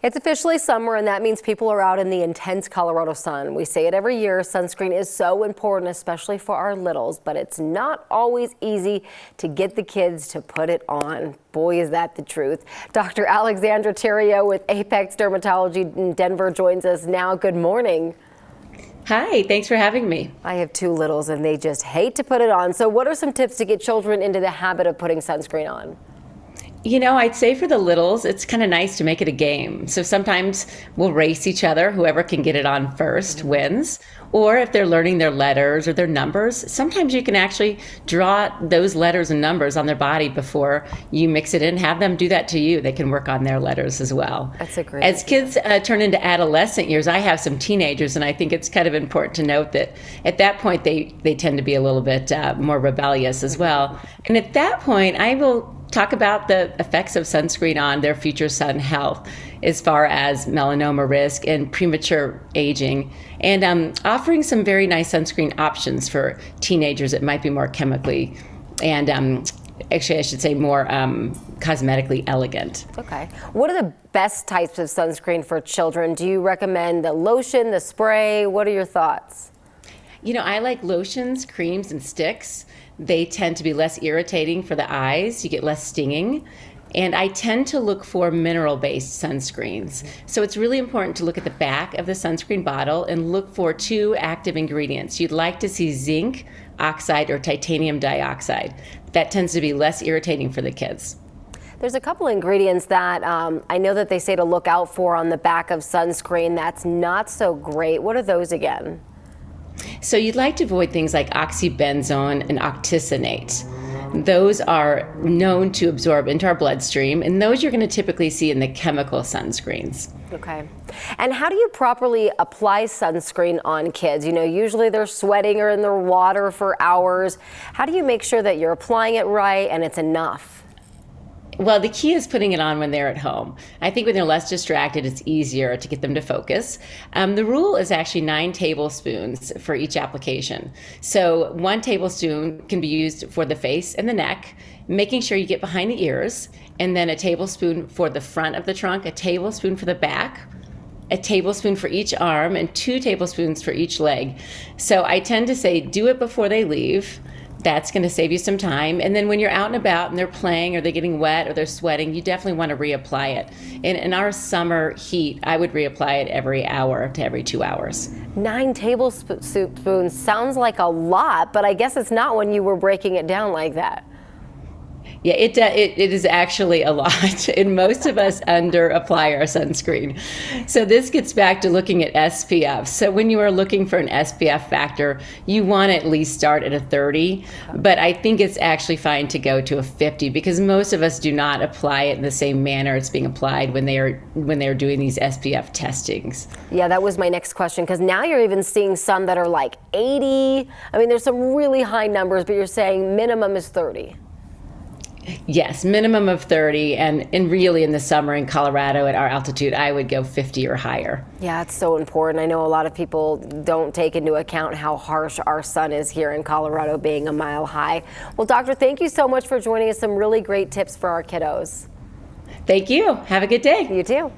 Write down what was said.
It's officially summer, and that means people are out in the intense Colorado sun. We say it every year, sunscreen is so important, especially for our littles, but it's not always easy to get the kids to put it on. Boy, is that the truth. Dr. Alexandra Theriault with Apex Dermatology in Denver joins us now. Good morning. Hi, thanks for having me. I have two littles and they just hate to put it on. So what are some tips to get children into the habit of putting sunscreen on? You know, I'd say for the littles, it's kind of nice to make it a game. So sometimes we'll race each other. Whoever can get it on first wins. Or if they're learning their letters or their numbers, sometimes you can actually draw those letters and numbers on their body before you mix it in. Have them do that to you. They can work on their letters as well. That's a great As kids turn into adolescent years, I have some teenagers, and I think it's kind of important to note that at that point they tend to be a little bit more rebellious as well. And at that point, I will talk about the effects of sunscreen on their future sun health as far as melanoma risk and premature aging, and offering some very nice sunscreen options for teenagers that might be more chemically and actually I should say more cosmetically elegant. Okay. What are the best types of sunscreen for children? Do you recommend the lotion, the spray? What are your thoughts? You know, I like lotions, creams, and sticks. They tend to be less irritating for the eyes. You get less stinging. And I tend to look for mineral-based sunscreens. So it's really important to look at the back of the sunscreen bottle and look for two active ingredients. You'd like to see zinc oxide or titanium dioxide. That tends to be less irritating for the kids. There's a couple ingredients that I know that they say to look out for on the back of sunscreen that's not so great. What are those again? So you'd like to avoid things like oxybenzone and octisanate. Those are known to absorb into our bloodstream, and those you're going to typically see in the chemical sunscreens. Okay. And how do you properly apply sunscreen on kids? You know, usually they're sweating or in the water for hours. How do you make sure that you're applying it right and it's enough? Well, the key is putting it on when they're at home. I think when they're less distracted, it's easier to get them to focus. The rule is actually 9 tablespoons for each application. So 1 tablespoon can be used for the face and the neck, making sure you get behind the ears, and then a tablespoon for the front of the trunk, a tablespoon for the back, a tablespoon for each arm, and 2 tablespoons for each leg. So I tend to say do it before they leave. That's going to save you some time. And then when you're out and about and they're playing or they're getting wet or they're sweating, you definitely want to reapply it. In our summer heat, I would reapply it every hour to every 2 hours. 9 tablespoons sounds like a lot, but I guess it's not when you were breaking it down like that. Yeah, it is actually a lot, and most of us under apply our sunscreen. So this gets back to looking at SPF. So when you are looking for an SPF factor, you want to at least start at a 30, but I think it's actually fine to go to a 50 because most of us do not apply it in the same manner it's being applied when they are doing these SPF testings. Yeah, that was my next question, because now you're even seeing some that are like 80. I mean, there's some really high numbers, but you're saying minimum is 30. Yes, minimum of 30, and really in the summer in Colorado at our altitude, I would go 50 or higher. Yeah, it's so important. I know a lot of people don't take into account how harsh our sun is here in Colorado, being a mile high. Well, doctor, thank you so much for joining us. Some really great tips for our kiddos. Thank you. Have a good day. You too.